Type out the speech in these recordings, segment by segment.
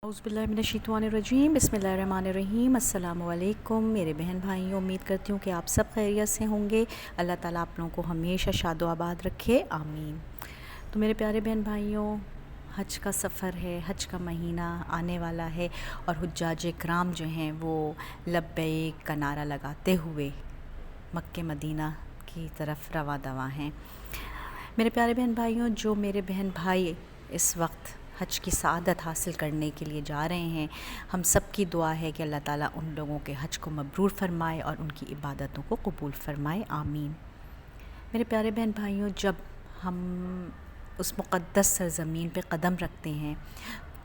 اعوذ باللہ من الشیطان الرجیم، بسم اللہ الرحمن الرحیم۔ السلام علیکم میرے بہن بھائیوں، امید کرتی ہوں کہ آپ سب خیریت سے ہوں گے۔ اللہ تعالیٰ آپ لوگوں کو ہمیشہ شاد و آباد رکھے، آمین۔ تو میرے پیارے بہن بھائیوں، حج کا سفر ہے، حج کا مہینہ آنے والا ہے اور حجاج کرام جو ہیں وہ لبیک کا نعرہ لگاتے ہوئے مکہ مدینہ کی طرف رواں دواں ہیں۔ میرے پیارے بہن بھائیوں، جو میرے بہن بھائی اس وقت حج کی سعادت حاصل کرنے کے لیے جا رہے ہیں، ہم سب کی دعا ہے کہ اللہ تعالیٰ ان لوگوں کے حج کو مبرور فرمائے اور ان کی عبادتوں کو قبول فرمائے، آمین۔ میرے پیارے بہن بھائیوں، جب ہم اس مقدس سرزمین پہ قدم رکھتے ہیں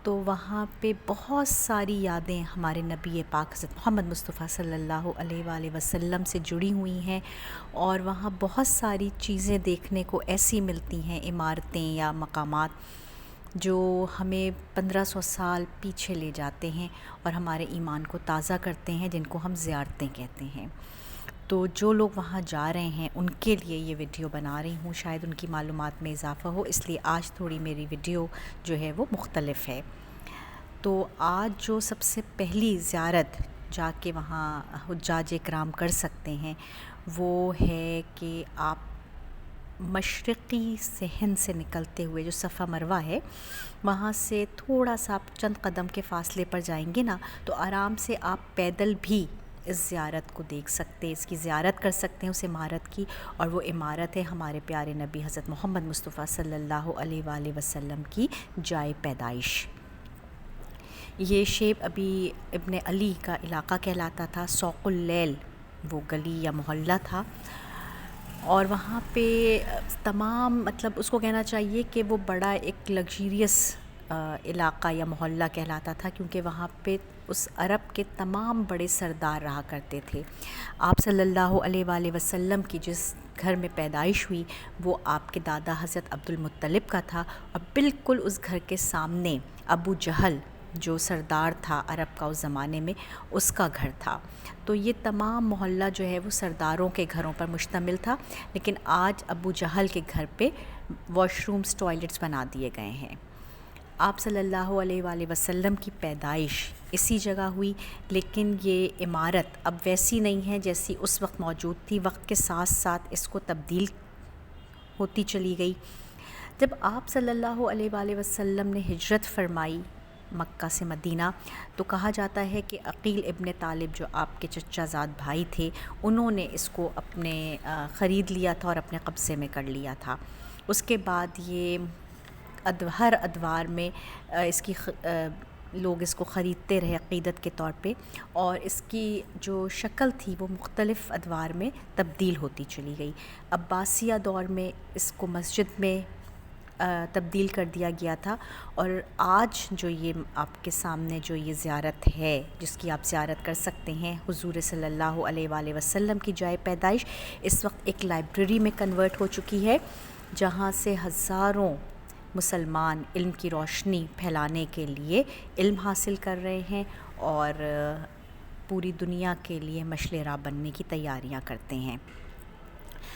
تو وہاں پہ بہت ساری یادیں ہمارے نبی پاک حضرت محمد مصطفیٰ صلی اللہ علیہ وآلہ وسلم سے جڑی ہوئی ہیں، اور وہاں بہت ساری چیزیں دیکھنے کو ایسی ملتی ہیں، عمارتیں یا مقامات جو ہمیں 1500 سال پیچھے لے جاتے ہیں اور ہمارے ایمان کو تازہ کرتے ہیں، جن کو ہم زیارتیں کہتے ہیں۔ تو جو لوگ وہاں جا رہے ہیں ان کے لیے یہ ویڈیو بنا رہی ہوں، شاید ان کی معلومات میں اضافہ ہو، اس لیے آج تھوڑی میری ویڈیو جو ہے وہ مختلف ہے۔ تو آج جو سب سے پہلی زیارت جا کے وہاں حجاج کرام کر سکتے ہیں وہ ہے کہ آپ مشرقی صحن سے نکلتے ہوئے جو صفا مروہ ہے وہاں سے تھوڑا سا آپ چند قدم کے فاصلے پر جائیں گے نا، تو آرام سے آپ پیدل بھی اس زیارت کو دیکھ سکتے ہیں، اس کی زیارت کر سکتے ہیں اس عمارت کی، اور وہ عمارت ہے ہمارے پیارے نبی حضرت محمد مصطفیٰ صلی اللہ علیہ وآلہ وسلم کی جائے پیدائش۔ یہ شیب ابی ابن علی کا علاقہ کہلاتا تھا، سوق اللیل وہ گلی یا محلہ تھا، اور وہاں پہ تمام اس کو کہنا چاہیے کہ وہ بڑا ایک لگژیریس علاقہ یا محلہ کہلاتا تھا، کیونکہ وہاں پہ اس عرب کے تمام بڑے سردار رہا کرتے تھے۔ آپ صلی اللہ علیہ وآلہ وسلم کی جس گھر میں پیدائش ہوئی وہ آپ کے دادا حضرت عبد المطلب کا تھا، اور بالکل اس گھر کے سامنے ابو جہل جو سردار تھا عرب کا اس زمانے میں، اس کا گھر تھا۔ تو یہ تمام محلہ جو ہے وہ سرداروں کے گھروں پر مشتمل تھا، لیکن آج ابو جہل کے گھر پہ واش رومز، ٹوائلٹس بنا دیے گئے ہیں۔ آپ صلی اللہ علیہ وآلہ وسلم کی پیدائش اسی جگہ ہوئی، لیکن یہ عمارت اب ویسی نہیں ہے جیسی اس وقت موجود تھی، وقت کے ساتھ ساتھ اس کو تبدیل ہوتی چلی گئی۔ جب آپ صلی اللہ علیہ وآلہ وسلم نے ہجرت فرمائی مکہ سے مدینہ، تو کہا جاتا ہے کہ عقیل ابن طالب جو آپ کے چچا زاد بھائی تھے، انہوں نے اس کو اپنے خرید لیا تھا اور اپنے قبضے میں کر لیا تھا۔ اس کے بعد یہ ہر ادوار میں اس کی لوگ اس کو خریدتے رہے عقیدت کے طور پہ، اور اس کی جو شکل تھی وہ مختلف ادوار میں تبدیل ہوتی چلی گئی۔ عباسیہ دور میں اس کو مسجد میں تبدیل کر دیا گیا تھا، اور آج جو یہ آپ کے سامنے جو یہ زیارت ہے جس کی آپ زیارت کر سکتے ہیں، حضور صلی اللہ علیہ وآلہ وسلم کی جائے پیدائش، اس وقت ایک لائبریری میں کنورٹ ہو چکی ہے، جہاں سے ہزاروں مسلمان علم کی روشنی پھیلانے کے لیے علم حاصل کر رہے ہیں اور پوری دنیا کے لیے مشعل راہ بننے کی تیاریاں کرتے ہیں۔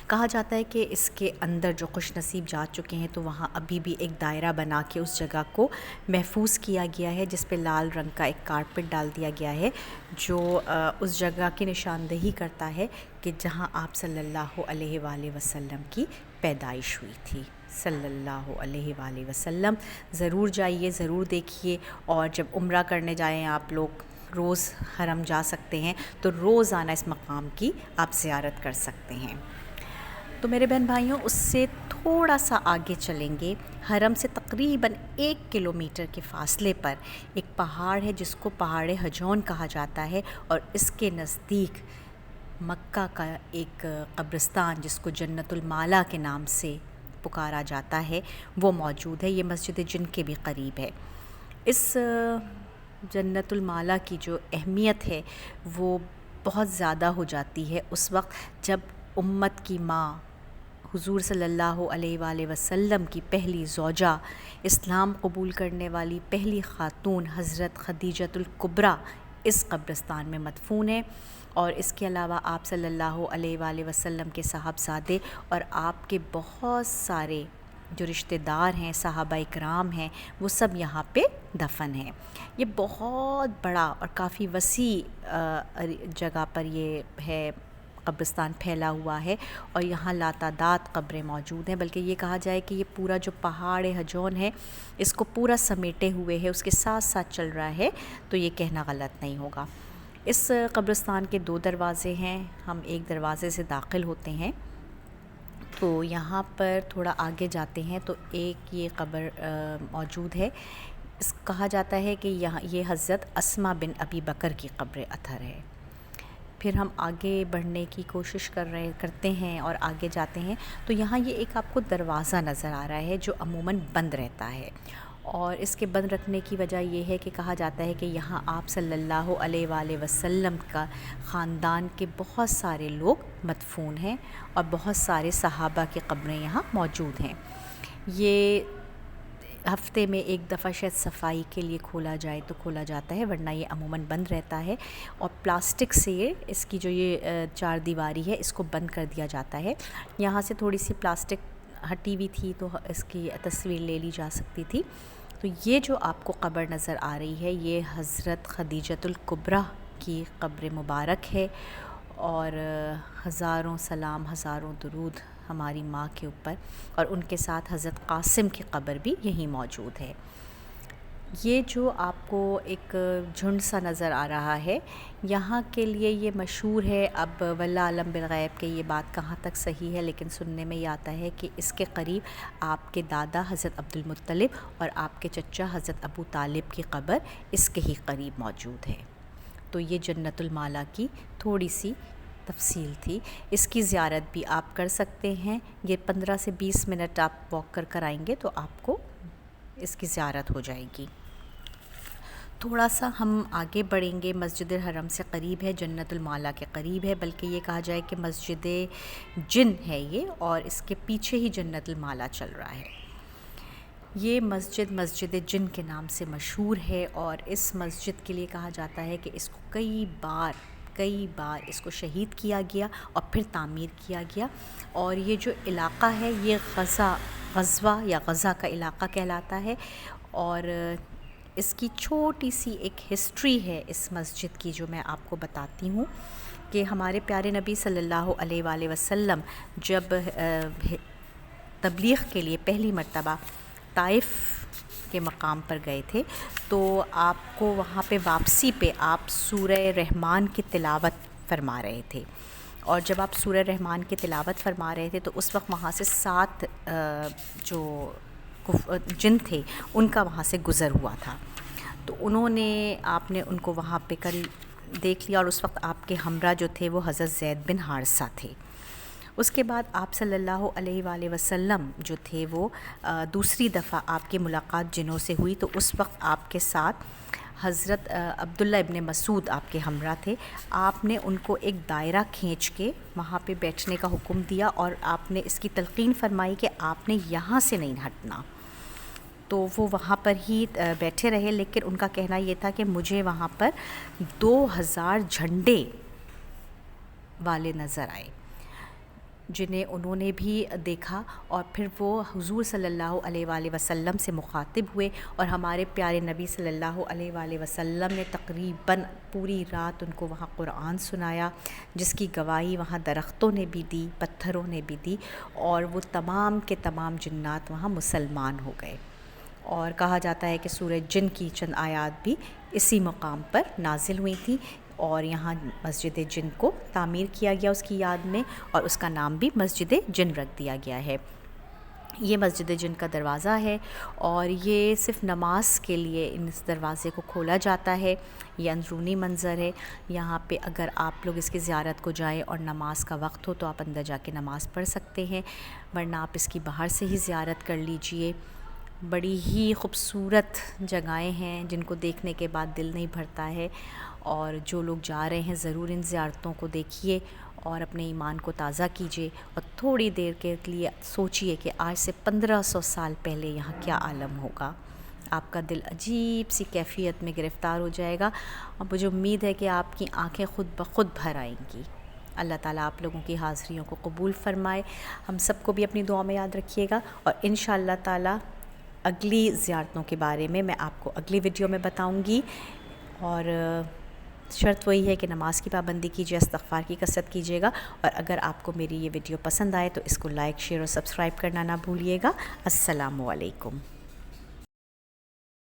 کہا جاتا ہے کہ اس کے اندر جو خوش نصیب جا چکے ہیں تو وہاں ابھی بھی ایک دائرہ بنا کے اس جگہ کو محفوظ کیا گیا ہے، جس پہ لال رنگ کا ایک کارپٹ ڈال دیا گیا ہے، جو اس جگہ کی نشاندہی کرتا ہے کہ جہاں آپ صلی اللہ علیہ وآلہ وسلم کی پیدائش ہوئی تھی۔ صلی اللہ علیہ وآلہ وسلم ضرور جائیے، ضرور دیکھیے، اور جب عمرہ کرنے جائیں آپ لوگ، روز حرم جا سکتے ہیں تو روزانہ اس مقام کی آپ زیارت کر سکتے ہیں۔ تو میرے بہن بھائیوں، اس سے تھوڑا سا آگے چلیں گے، حرم سے تقریباً 1 کلومیٹر کے فاصلے پر ایک پہاڑ ہے جس کو پہاڑ ہجون کہا جاتا ہے، اور اس کے نزدیک مکہ کا ایک قبرستان جس کو جنت المالا کے نام سے پکارا جاتا ہے وہ موجود ہے۔ یہ مسجد جن کے بھی قریب ہے۔ اس جنت المالا کی جو اہمیت ہے وہ بہت زیادہ ہو جاتی ہے اس وقت جب امت کی ماں حضور صلی اللہ علیہ وآلہ وسلم کی پہلی زوجہ، اسلام قبول کرنے والی پہلی خاتون حضرت خدیجۃ الکبریٰ اس قبرستان میں مدفون ہے، اور اس کے علاوہ آپ صلی اللہ علیہ وآلہ وسلم کے صاحبزادے اور آپ کے بہت سارے جو رشتہ دار ہیں، صحابہ اکرام ہیں، وہ سب یہاں پہ دفن ہیں۔ یہ بہت بڑا اور کافی وسیع جگہ پر یہ ہے، قبرستان پھیلا ہوا ہے، اور یہاں لاتعداد قبریں موجود ہیں، بلکہ یہ کہا جائے کہ یہ پورا جو پہاڑ ہجون ہے اس کو پورا سمیٹے ہوئے ہے، اس کے ساتھ ساتھ چل رہا ہے، تو یہ کہنا غلط نہیں ہوگا۔ اس قبرستان کے 2 دروازے ہیں، ہم ایک دروازے سے داخل ہوتے ہیں تو یہاں پر تھوڑا آگے جاتے ہیں تو ایک یہ قبر موجود ہے۔ اس کہا جاتا ہے کہ یہ حضرت اسماء بن ابی بکر کی قبر اطہر ہے۔ پھر ہم آگے بڑھنے کی کوشش کرتے ہیں اور آگے جاتے ہیں تو یہاں یہ ایک آپ کو دروازہ نظر آ رہا ہے جو عموماً بند رہتا ہے، اور اس کے بند رکھنے کی وجہ یہ ہے کہ کہا جاتا ہے کہ یہاں آپ صلی اللہ علیہ وآلہ وسلم کا خاندان کے بہت سارے لوگ مدفون ہیں، اور بہت سارے صحابہ کی قبریں یہاں موجود ہیں۔ یہ ہفتے میں ایک دفعہ شاید صفائی کے لیے کھولا جائے تو کھولا جاتا ہے، ورنہ یہ عموماً بند رہتا ہے، اور پلاسٹک سے اس کی جو یہ 4 دیواری ہے اس کو بند کر دیا جاتا ہے۔ یہاں سے تھوڑی سی پلاسٹک ہٹی ہوئی تھی تو اس کی تصویر لے لی جا سکتی تھی۔ تو یہ جو آپ کو قبر نظر آ رہی ہے یہ حضرت خدیجۃ الکبریٰ کی قبر مبارک ہے، اور ہزاروں سلام، ہزاروں درود ہماری ماں کے اوپر، اور ان کے ساتھ حضرت قاسم کی قبر بھی یہیں موجود ہے۔ یہ جو آپ کو ایک جھنڈ سا نظر آ رہا ہے یہاں کے لیے یہ مشہور ہے، اب واللہ عالم بالغیب کہ یہ بات کہاں تک صحیح ہے، لیکن سننے میں یہ آتا ہے کہ اس کے قریب آپ کے دادا حضرت عبدالمطلب اور آپ کے چچا حضرت ابو طالب کی قبر اس کے ہی قریب موجود ہے۔ تو یہ جنت المالا کی تھوڑی سی تفصیل تھی۔ اس کی زیارت بھی آپ کر سکتے ہیں، یہ 15 سے 20 منٹ آپ واک کر آئیں گے تو آپ کو اس کی زیارت ہو جائے گی۔ تھوڑا سا ہم آگے بڑھیں گے، مسجد الحرم سے قریب ہے، جنت المالا کے قریب ہے، بلکہ یہ کہا جائے کہ مسجد جن ہے یہ، اور اس کے پیچھے ہی جنت المالا چل رہا ہے۔ یہ مسجد جن کے نام سے مشہور ہے، اور اس مسجد کے لیے کہا جاتا ہے کہ اس کو کئی بار اس کو شہید کیا گیا اور پھر تعمیر کیا گیا، اور یہ جو علاقہ ہے یہ غزوہ یا غزہ کا علاقہ کہلاتا ہے، اور اس کی چھوٹی سی ایک ہسٹری ہے اس مسجد کی جو میں آپ کو بتاتی ہوں کہ ہمارے پیارے نبی صلی اللہ علیہ وآلہ وسلم جب تبلیغ کے لیے پہلی مرتبہ طائف کے مقام پر گئے تھے تو آپ کو وہاں پہ واپسی پہ آپ سورہ رحمان کی تلاوت فرما رہے تھے، اور جب آپ سورہ رحمان کی تلاوت فرما رہے تھے تو اس وقت وہاں سے 7 جو جن تھے ان کا وہاں سے گزر ہوا تھا، تو انہوں نے آپ نے ان کو وہاں پہ کل دیکھ لیا، اور اس وقت آپ کے ہمراہ جو تھے وہ حضرت زید بن حارثہ تھے۔ اس کے بعد آپ صلی اللہ علیہ وآلہ وسلم جو تھے وہ دوسری دفعہ آپ کی ملاقات جنوں سے ہوئی، تو اس وقت آپ کے ساتھ حضرت عبداللہ ابن مسعود آپ کے ہمراہ تھے۔ آپ نے ان کو ایک دائرہ کھینچ کے وہاں پہ بیٹھنے کا حکم دیا، اور آپ نے اس کی تلقین فرمائی کہ آپ نے یہاں سے نہیں ہٹنا، تو وہ وہاں پر ہی بیٹھے رہے، لیکن ان کا کہنا یہ تھا کہ مجھے وہاں پر 2000 جھنڈے والے نظر آئے، جنہیں انہوں نے بھی دیکھا، اور پھر وہ حضور صلی اللہ علیہ وآلہ وسلم سے مخاطب ہوئے، اور ہمارے پیارے نبی صلی اللہ علیہ وآلہ وسلم نے تقریباً پوری رات ان کو وہاں قرآن سنایا، جس کی گواہی وہاں درختوں نے بھی دی، پتھروں نے بھی دی، اور وہ تمام کے تمام جنات وہاں مسلمان ہو گئے۔ اور کہا جاتا ہے کہ سورہ جن کی چند آیات بھی اسی مقام پر نازل ہوئی تھیں، اور یہاں مسجد جن کو تعمیر کیا گیا اس کی یاد میں، اور اس کا نام بھی مسجد جن رکھ دیا گیا ہے۔ یہ مسجد جن کا دروازہ ہے، اور یہ صرف نماز کے لیے اس دروازے کو کھولا جاتا ہے۔ یہ اندرونی منظر ہے، یہاں پہ اگر آپ لوگ اس کی زیارت کو جائیں اور نماز کا وقت ہو تو آپ اندر جا کے نماز پڑھ سکتے ہیں، ورنہ آپ اس کی باہر سے ہی زیارت کر لیجئے۔ بڑی ہی خوبصورت جگہیں ہیں جن کو دیکھنے کے بعد دل نہیں بھرتا ہے، اور جو لوگ جا رہے ہیں ضرور ان زیارتوں کو دیکھیے اور اپنے ایمان کو تازہ کیجیے، اور تھوڑی دیر کے لیے سوچئے کہ آج سے 1500 سال پہلے یہاں کیا عالم ہوگا۔ آپ کا دل عجیب سی کیفیت میں گرفتار ہو جائے گا، اور مجھے امید ہے کہ آپ کی آنکھیں خود بخود بھر آئیں گی۔ اللہ تعالیٰ آپ لوگوں کی حاضریوں کو قبول فرمائے. ہم سب کو بھی اپنی دعا میں یاد رکھیے گا، اور انشاءاللہ تعالیٰ اگلی زیارتوں کے بارے میں آپ کو اگلی ویڈیو میں بتاؤں گی. اور شرط وہی ہے کہ نماز کی پابندی کیجیے، استغفار کی کثرت کیجیے گا. اور اگر آپ کو میری یہ ویڈیو پسند آئے تو اس کو لائک، شیئر اور سبسکرائب کرنا نہ بھولیے گا. السلام علیکم.